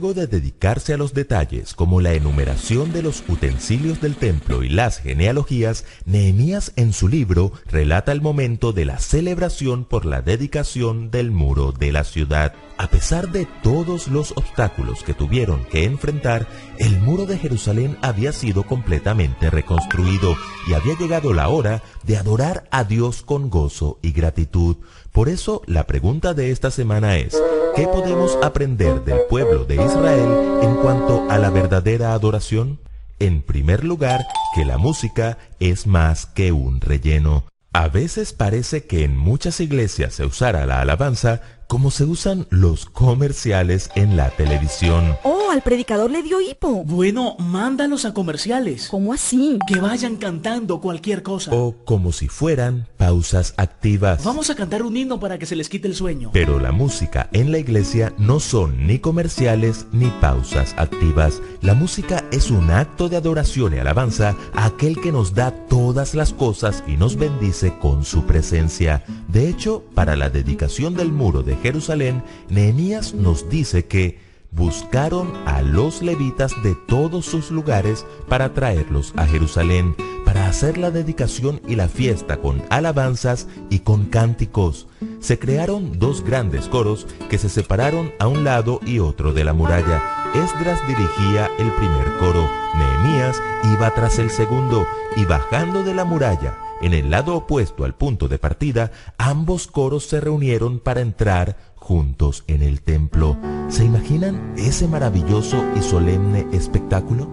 luego de dedicarse a los detalles como la enumeración de los utensilios del templo y las genealogías, Nehemías en su libro relata el momento de la celebración por la dedicación del muro de la ciudad. A pesar de todos los obstáculos que tuvieron que enfrentar, el muro de Jerusalén había sido completamente reconstruido y había llegado la hora de adorar a Dios con gozo y gratitud. Por eso, la pregunta de esta semana es, ¿qué podemos aprender del pueblo de Israel en cuanto a la verdadera adoración? En primer lugar, que la música es más que un relleno. A veces parece que en muchas iglesias se usara la alabanza como se usan los comerciales en la televisión. Oh, al predicador le dio hipo. Bueno, mándalos a comerciales. ¿Cómo así? Que vayan cantando cualquier cosa. O como si fueran pausas activas. Vamos a cantar un himno para que se les quite el sueño. Pero la música en la iglesia no son ni comerciales ni pausas activas. La música es un acto de adoración y alabanza a aquel que nos da todas las cosas y nos bendice con su presencia. De hecho, para la dedicación del muro de Jerusalén, Nehemías nos dice que buscaron a los levitas de todos sus lugares para traerlos a Jerusalén, para hacer la dedicación y la fiesta con alabanzas y con cánticos. Se crearon dos grandes coros que se separaron a un lado y otro de la muralla. Esdras dirigía el primer coro, Nehemías iba tras el segundo, y bajando de la muralla, en el lado opuesto al punto de partida, ambos coros se reunieron para entrar juntos en el templo. ¿Se imaginan ese maravilloso y solemne espectáculo?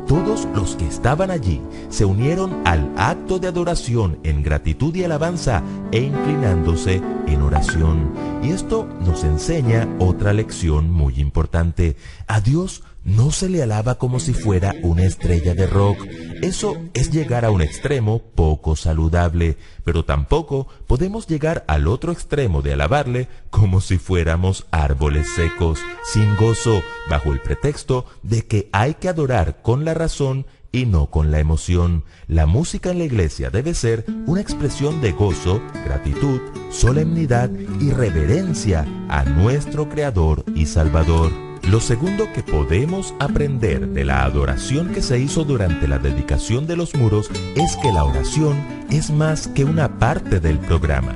Todos los que estaban allí se unieron al acto de adoración en gratitud y alabanza e inclinándose en oración. Y esto nos enseña otra lección muy importante. A Dios no se le alaba como si fuera una estrella de rock. Eso es llegar a un extremo poco saludable, pero tampoco podemos llegar al otro extremo de alabarle como si fuéramos árboles secos, sin gozo, bajo el pretexto de que hay que adorar con la razón y no con la emoción. La música en la iglesia debe ser una expresión de gozo, gratitud, solemnidad y reverencia a nuestro Creador y Salvador. Lo segundo que podemos aprender de la adoración que se hizo durante la dedicación de los muros es que la oración es más que una parte del programa.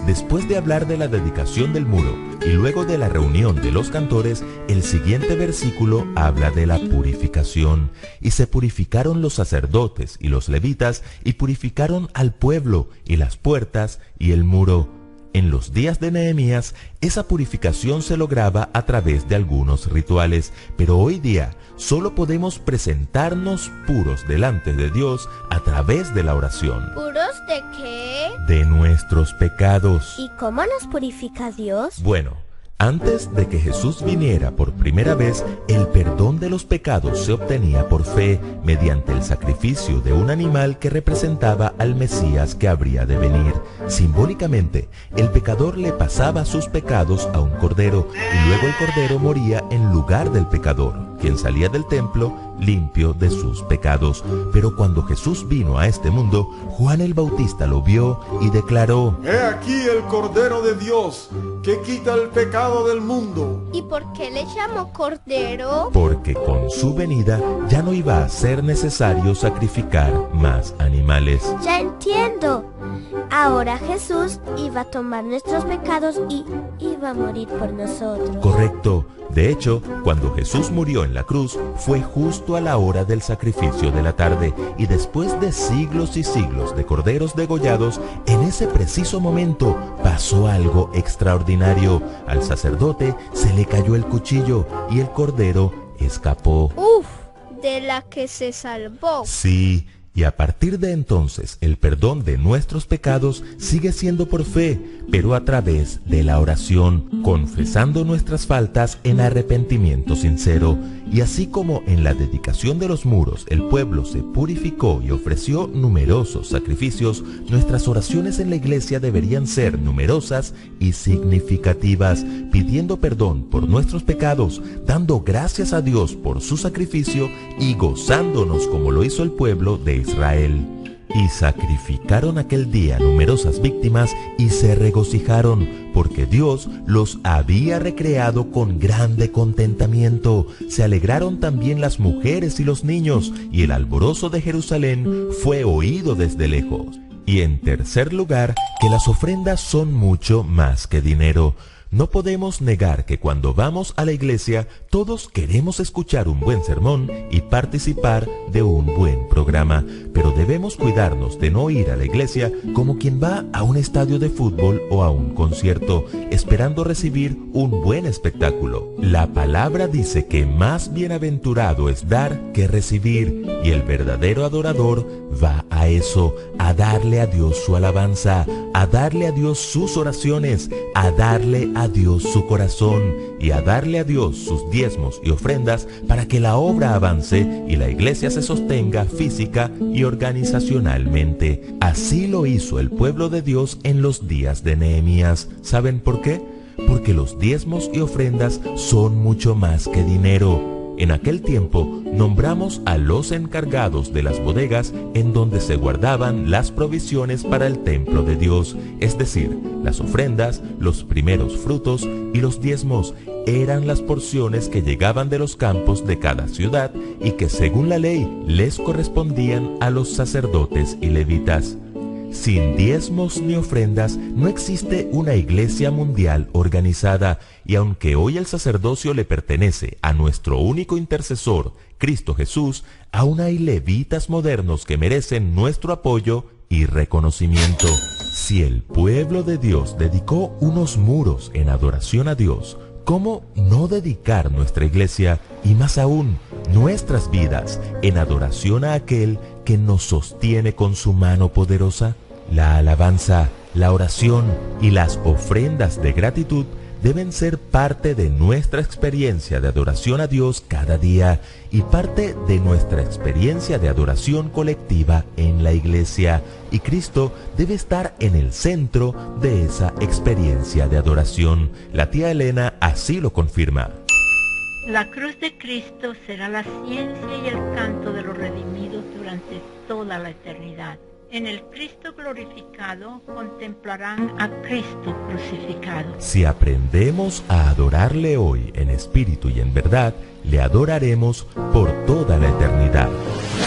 Después de hablar de la dedicación del muro y luego de la reunión de los cantores, el siguiente versículo habla de la purificación. Y se purificaron los sacerdotes y los levitas, y purificaron al pueblo, y las puertas, y el muro. En los días de Nehemías, esa purificación se lograba a través de algunos rituales, pero hoy día solo podemos presentarnos puros delante de Dios a través de la oración. ¿Puros de qué? De nuestros pecados. ¿Y cómo nos purifica Dios? Bueno, antes de que Jesús viniera por primera vez, el perdón de los pecados se obtenía por fe, mediante el sacrificio de un animal que representaba al Mesías que habría de venir. Simbólicamente, el pecador le pasaba sus pecados a un cordero, y luego el cordero moría en lugar del pecador, quien salía del templo limpio de sus pecados. Pero cuando Jesús vino a este mundo, Juan el Bautista lo vio y declaró: He aquí el Cordero de Dios, que quita el pecado del mundo. ¿Y por qué le llamó Cordero? Porque con su venida ya no iba a ser necesario sacrificar más animales. Ya entiendo. Ahora Jesús iba a tomar nuestros pecados y iba a morir por nosotros. Correcto. De hecho, cuando Jesús murió en la cruz, fue justo a la hora del sacrificio de la tarde, y después de siglos y siglos de corderos degollados, en ese preciso momento pasó algo extraordinario. Al sacerdote se le cayó el cuchillo y el cordero escapó. ¡Uf! De la que se salvó. Sí. Y a partir de entonces, el perdón de nuestros pecados sigue siendo por fe, pero a través de la oración, confesando nuestras faltas en arrepentimiento sincero. Y así como en la dedicación de los muros el pueblo se purificó y ofreció numerosos sacrificios, nuestras oraciones en la iglesia deberían ser numerosas y significativas, pidiendo perdón por nuestros pecados, dando gracias a Dios por su sacrificio y gozándonos como lo hizo el pueblo de Israel. Y sacrificaron aquel día numerosas víctimas y se regocijaron, porque Dios los había recreado con grande contentamiento. Se alegraron también las mujeres y los niños, y el alborozo de Jerusalén fue oído desde lejos. Y en tercer lugar, que las ofrendas son mucho más que dinero. No podemos negar que cuando vamos a la iglesia todos queremos escuchar un buen sermón y participar de un buen programa, pero debemos cuidarnos de no ir a la iglesia como quien va a un estadio de fútbol o a un concierto, esperando recibir un buen espectáculo. La palabra dice que más bienaventurado es dar que recibir, y el verdadero adorador va a eso, a darle a Dios su alabanza, a darle a Dios sus oraciones, a darle a Dios su corazón y a darle a Dios sus diezmos y ofrendas para que la obra avance y la iglesia se sostenga física y organizacionalmente. Así lo hizo el pueblo de Dios en los días de Nehemías. ¿Saben por qué? Porque los diezmos y ofrendas son mucho más que dinero. En aquel tiempo nombramos a los encargados de las bodegas en donde se guardaban las provisiones para el templo de Dios, es decir, las ofrendas, los primeros frutos y los diezmos eran las porciones que llegaban de los campos de cada ciudad y que según la ley les correspondían a los sacerdotes y levitas. Sin diezmos ni ofrendas no existe una iglesia mundial organizada, y aunque hoy el sacerdocio le pertenece a nuestro único intercesor, Cristo Jesús, aún hay levitas modernos que merecen nuestro apoyo y reconocimiento. Si el pueblo de Dios dedicó unos muros en adoración a Dios, ¿cómo no dedicar nuestra iglesia y más aún nuestras vidas en adoración a aquel que nos sostiene con su mano poderosa? La alabanza, la oración y las ofrendas de gratitud deben ser parte de nuestra experiencia de adoración a Dios cada día y parte de nuestra experiencia de adoración colectiva en la iglesia. Y Cristo debe estar en el centro de esa experiencia de adoración. La tía Elena así lo confirma. La cruz de Cristo será la ciencia y el canto de los redimidos durante toda la eternidad. En el Cristo glorificado contemplarán a Cristo crucificado. Si aprendemos a adorarle hoy en espíritu y en verdad, le adoraremos por toda la eternidad.